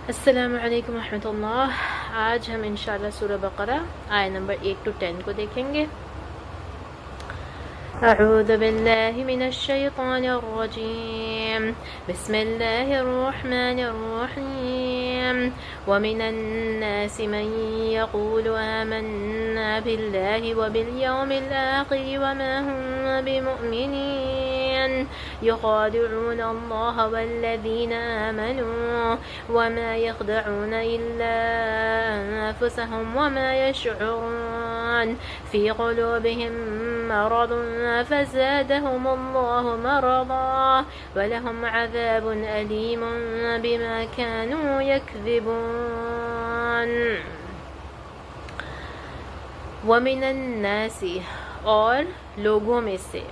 السلام علیکم ورحمۃ اللہ۔ آج ہم انشاءاللہ سورہ بقرہ آیت نمبر 1 to 10 کو دیکھیں گے۔ اعوذ باللہ من الشیطان الرجیم، بسم اللہ الرحمن الرحیم۔ ومن الناس من يقول آمنا بالله وباليوم الآخر وما هم بمؤمنين يخادعون الله والذين آمنوا وما يخدعون إلا أنفسهم وما يشعرون في قلوبهم مرض فزادهم الله مرضا ولهم عذاب أليم بما كانوا يكذبون۔ ومن الناس، اور لوگوں میں سے،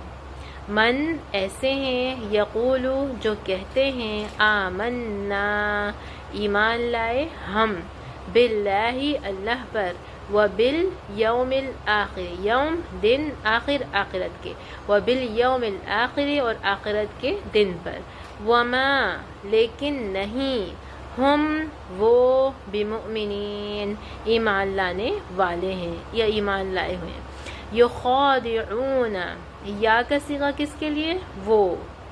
من ایسے ہیں، یقولو جو کہتے ہیں، آمنا ایمان لائے ہم، باللہ اللہ پر، وبالیوم الآخر یوم دن، آخر آخرت کے، وبالیوم الآخر اور آخرت کے دن پر، وما لیکن نہیں، ہم وہ بمؤمنین ایمان لانے والے ہیں یا ایمان لائے ہوئے ہیں، یخادعون یا کا صیغہ کس کے لیے؟ وہ،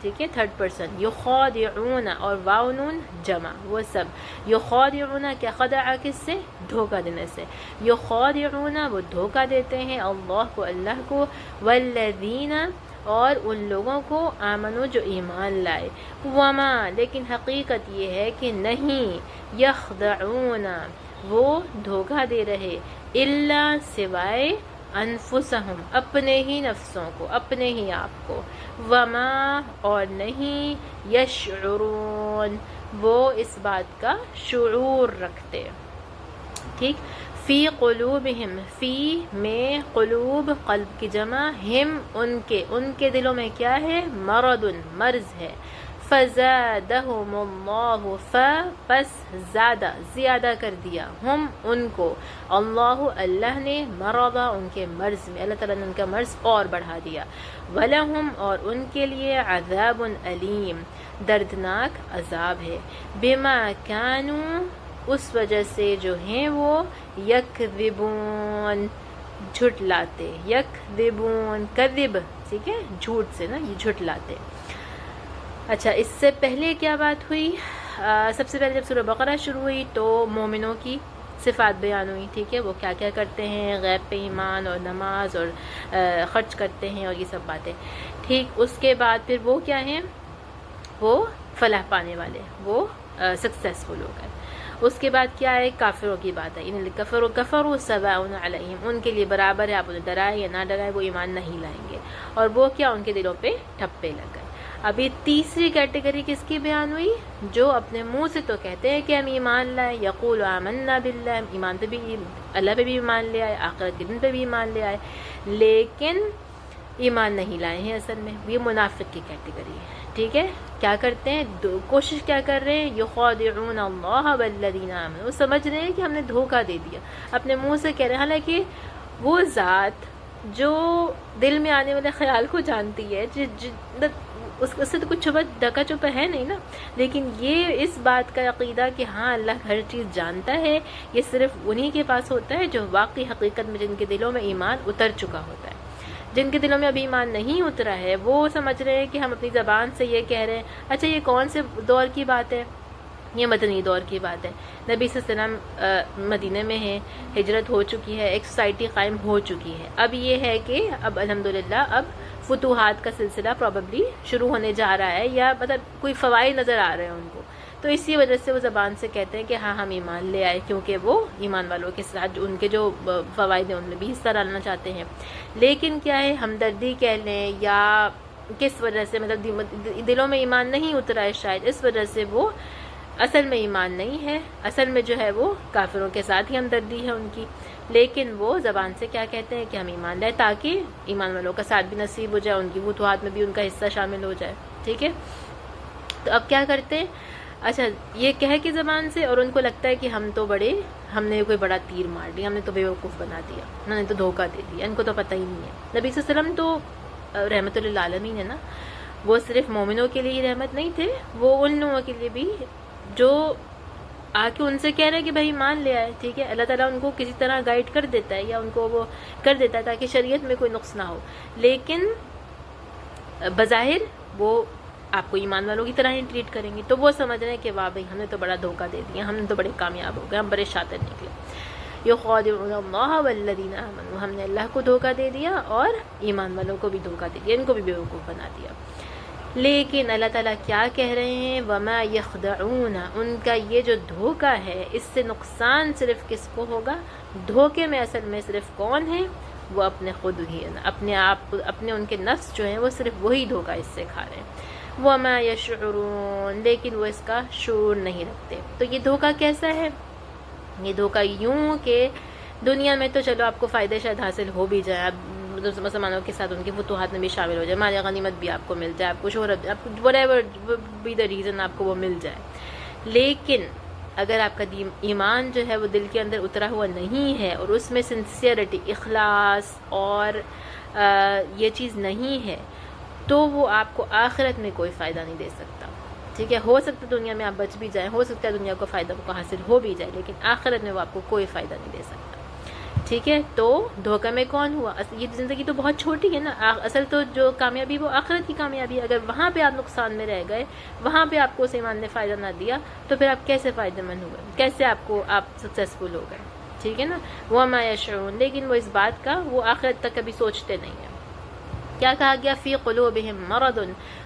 ٹھیک ہے، تھرڈ پرسن، یخادعون اور واو نون جمع، وہ سب، یخادعون کیا خدع کس سے؟ دھوکہ دینے سے، یخادعون وہ دھوکہ دیتے ہیں اللہ کو، اللہ کو، والذین اور ان لوگوں کو، آمنو جو ایمان لائے، وما لیکن حقیقت یہ ہے کہ نہیں، یخدعون وہ دھوکہ دے رہے، الا سوائے، انفسہم اپنے ہی نفسوں کو، اپنے ہی آپ کو، وما اور نہیں، یشعرون وہ اس بات کا شعور رکھتے، ٹھیک، فی قلوبہم، فی میں قلوب قلب کی جمع، ہم ان کے دلوں میں کیا ہے؟ مرض مرض ہے، فزادہم اللہ پس زیادہ کر دیا، ہم ان کو، اللہ نے، مرضا ان کے مرض میں، اللہ تعالیٰ نے ان کا مرض اور بڑھا دیا، ولہم اور ان کے لیے، عذاب علیم دردناک عذاب ہے، بما کانوا اس وجہ سے جو ہیں وہ، یکذبون جھٹلاتے، یکذبون کذب، ٹھیک ہے، جھوٹ سے نا، یہ جھٹلاتے۔ اچھا، اس سے پہلے کیا بات ہوئی؟ سب سے پہلے جب سورہ بقرہ شروع ہوئی تو مومنوں کی صفات بیان ہوئی، ٹھیک ہے، وہ کیا کیا کرتے ہیں، غیب پہ ایمان اور نماز اور خرچ کرتے ہیں اور یہ سب باتیں، ٹھیک۔ اس کے بعد پھر وہ کیا ہیں؟ وہ فلاح پانے والے، وہ سکسیسفل ہو گئے۔ اس کے بعد کیا ہے؟ کافروں کی بات ہے، ان کفروا سواء علیہم، ان کے لیے برابر ہے، آپ انہیں ڈرائے یا نہ ڈرائے، وہ ایمان نہیں لائیں گے، اور وہ کیا، ان کے دلوں پہ ٹھپے لگ گئے۔ ابھی تیسری کیٹیگری کس کی بیان ہوئی؟ جو اپنے منہ سے تو کہتے ہیں کہ ہم ایمان لائے، یقول آمنا باللہ، ایمان پہ بھی، اللہ پہ بھی ایمان لے آئے، آخرت کے دن پہ بھی ایمان لے آئے، لیکن ایمان نہیں لائے ہیں اصل میں، یہ منافق کی کیٹیگری ہے، ٹھیک ہے۔ کیا کرتے ہیں؟ کوشش کیا کر رہے ہیں؟ یخادعون اللہ والذین آمنوا، وہ سمجھ رہے ہیں کہ ہم نے دھوکہ دے دیا، اپنے منہ سے کہہ رہے ہیں، حالانکہ وہ ذات جو دل میں آنے والے خیال کو جانتی ہے، اس سے تو کچھ چھپا ڈھکا چھپا ہے نہیں نا، لیکن یہ اس بات کا عقیدہ کہ ہاں اللہ ہر چیز جانتا ہے، یہ صرف انہی کے پاس ہوتا ہے جو واقعی حقیقت میں جن کے دلوں میں ایمان اتر چکا ہوتا ہے۔ جن کے دلوں میں ابھی ایمان نہیں اترا ہے وہ سمجھ رہے ہیں کہ ہم اپنی زبان سے یہ کہہ رہے ہیں۔ اچھا، یہ کون سے دور کی بات ہے؟ یہ مدنی دور کی بات ہے، نبی صلی اللہ علیہ وسلم مدینہ میں ہیں، ہجرت ہو چکی ہے، ایک سوسائٹی قائم ہو چکی ہے، اب یہ ہے کہ اب الحمدللہ اب فتوحات کا سلسلہ پروبیبلی شروع ہونے جا رہا ہے، یا مطلب کوئی فوائد نظر آ رہے ہیں ان کو، تو اسی وجہ سے وہ زبان سے کہتے ہیں کہ ہاں ہم ایمان لے آئے، کیونکہ وہ ایمان والوں کے ساتھ ان کے جو فوائد ہیں ان میں بھی حصہ ڈالنا چاہتے ہیں۔ لیکن کیا ہے، ہمدردی کہہ لیں یا کس وجہ سے، مطلب دلوں میں ایمان نہیں اترا ہے شاید، اس وجہ سے وہ اصل میں ایمان نہیں ہے، اصل میں جو ہے وہ کافروں کے ساتھ ہی ہمدردی ہے ان کی، لیکن وہ زبان سے کیا کہتے ہیں کہ ہم ایمان لائے، تاکہ ایمان والوں کا ساتھ بھی نصیب ہو جائے، ان کی فتوحات میں بھی ان کا حصہ شامل ہو جائے، ٹھیک ہے۔ تو اب کیا کرتے ہیں؟ اچھا، یہ کہہ کے زبان سے، اور ان کو لگتا ہے کہ ہم نے کوئی بڑا تیر مار دیا، ہم نے تو بیوقوف بنا دیا، انہوں نے تو دھوکہ دے دیا، ان کو تو پتہ ہی نہیں ہے۔ نبی صلی اللہ علیہ وسلم تو رحمت للعالمین ہے نا، وہ صرف مومنوں کے لیے ہی رحمت نہیں تھے، وہ ان لوگوں کے لیے بھی جو آ کے ان سے کہہ رہے ہیں کہ بھائی مان لے آئے، ٹھیک ہے، اللہ تعالیٰ ان کو کسی طرح گائیڈ کر دیتا ہے یا ان کو وہ کر دیتا ہے تاکہ شریعت میں کوئی نقص نہ ہو، لیکن بظاہر وہ آپ کو ایمان والوں کی طرح ہی ٹریٹ کریں گے، تو وہ سمجھ رہے ہیں کہ واہ بھائی ہم نے تو بڑا دھوکہ دے دیا، ہم نے تو بڑے کامیاب ہو گئے، ہم بڑے شاطر نکلے۔ یخادعون اللہ والذین آمنوا، ہم نے اللہ کو دھوکہ دے دیا اور ایمان والوں کو بھی دھوکہ دے دیا، ان کو بھی بیوقوف بنا دیا۔ لیکن اللہ تعالیٰ کیا کہہ رہے ہیں، وما یخدعون، ان کا یہ جو دھوکہ ہے اس سے نقصان صرف کس کو ہوگا؟ دھوکے میں اصل میں صرف کون ہے؟ وہ اپنے خود ہی، اپنے آپ، اپنے ان کے نفس جو ہیں وہ صرف وہی دھوکہ اس سے کھا رہے ہیں۔ وما یشعرون، لیکن وہ اس کا شعور نہیں رکھتے۔ تو یہ دھوکہ کیسا ہے؟ یہ دھوکہ یوں کہ دنیا میں تو چلو آپ کو فائدے شاید حاصل ہو بھی جائے، آپ مسلمانوں کے ساتھ ان کے فتوحات میں بھی شامل ہو جائے، مال غنیمت بھی آپ کو مل جائے، آپ کو شہرت، آپ کو whatever be the reason آپ کو وہ مل جائے، لیکن اگر آپ کا ایمان جو ہے وہ دل کے اندر اترا ہوا نہیں ہے اور اس میں سنسیئرٹی، اخلاص اور یہ چیز نہیں ہے، تو وہ آپ کو آخرت میں کوئی فائدہ نہیں دے سکتا، ٹھیک ہے۔ ہو سکتا ہے دنیا میں آپ بچ بھی جائیں، ہو سکتا ہے دنیا کو فائدہ کو حاصل ہو بھی جائے، لیکن آخرت میں وہ آپ کو کوئی فائدہ نہیں دے سکتا، ٹھیک ہے۔ تو دھوکہ میں کون ہوا؟ یہ زندگی تو بہت چھوٹی ہے نا، اصل تو جو کامیابی وہ آخرت کی کامیابی ہے، اگر وہاں پہ آپ نقصان میں رہ گئے، وہاں پہ آپ کو اس ایمان نے فائدہ نہ دیا، تو پھر آپ کیسے فائدہ مند ہوئے، کیسے آپ سکسیسفل ہو گئے، ٹھیک ہے نا۔ وما یشعرون، لیکن وہ اس بات کا وہ آخرت تک کبھی سوچتے نہیں ہیں۔ کیا کہا گیا؟ فی قلوبہم مرض،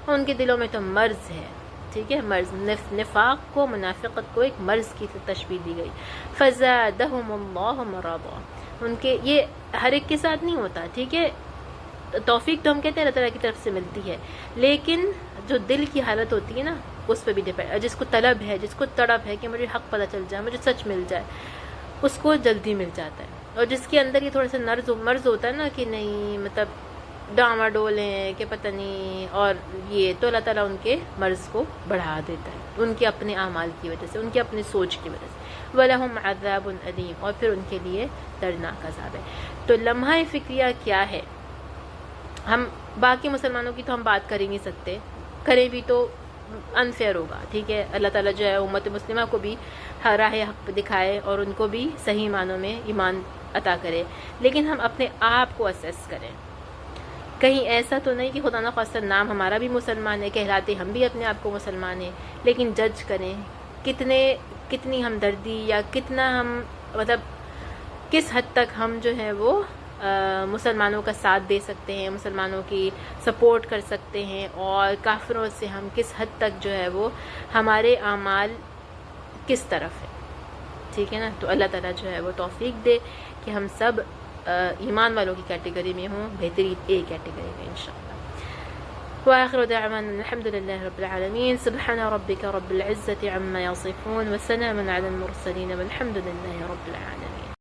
ان کے دلوں میں تو مرض ہے، ٹھیک ہے، مرض، نفاق کو، منافقت کو ایک مرض کی تشبیہ دی گئی۔ فزادہم اللہ مرضا، ان کے یہ ہر ایک کے ساتھ نہیں ہوتا، ٹھیک ہے، توفیق تو ہم کہتے ہیں اللہ تعالیٰ کی طرف سے ملتی ہے، لیکن جو دل کی حالت ہوتی ہے نا اس پہ بھی ڈپینڈ، جس کو طلب ہے، جس کو تڑپ ہے کہ مجھے حق پتہ چل جائے، مجھے سچ مل جائے، اس کو جلدی مل جاتا ہے، اور جس کے اندر یہ تھوڑا سا مرض ہوتا ہے نا کہ نہیں مطلب ڈاما ڈول ہیں کہ پتہ نہیں، اور یہ تو اللہ تعالیٰ ان کے مرض کو بڑھا دیتا ہے، ان کے اپنے اعمال کی وجہ سے، ان کی اپنی سوچ کی وجہ سے۔ وَلَهُمْ عَذَابٌ أَلِيمٌ، اور پھر ان کے لیے دردناک عذاب ہے۔ تو لمحہ فکریہ کیا ہے؟ ہم باقی مسلمانوں کی تو ہم بات کر ہی نہیں سکتے، کریں بھی تو انفیئر ہوگا، ٹھیک ہے۔ اللہ تعالیٰ جو ہے امت مسلمہ کو بھی راہ حق پہ دکھائے اور ان کو بھی صحیح معنوں میں ایمان عطا کرے، لیکن ہم اپنے آپ کو اسیس کریں، کہیں ایسا تو نہیں کہ خدا نخواستہ نام ہمارا بھی مسلمان ہے، کہلاتے ہم بھی اپنے آپ کو مسلمان ہیں، لیکن جج کریں کتنی ہمدردی یا کتنا ہم مطلب کس حد تک ہم جو ہے وہ مسلمانوں کا ساتھ دے سکتے ہیں، مسلمانوں کی سپورٹ کر سکتے ہیں، اور کافروں سے ہم کس حد تک جو ہے وہ ہمارے اعمال کس طرف ہے، ٹھیک ہے نا۔ تو اللہ تعالیٰ جو ہے وہ توفیق دے کہ ہم سب ایمان والوں کی کیٹیگری میں ہوں، بہترین اے کیٹیگری میں انشاءاللہ۔ وآخر دعوانا الحمد لله رب العالمين، سبحان ربك رب العزة عما يصفون، وسلام على المرسلين، والحمد لله رب العالمين۔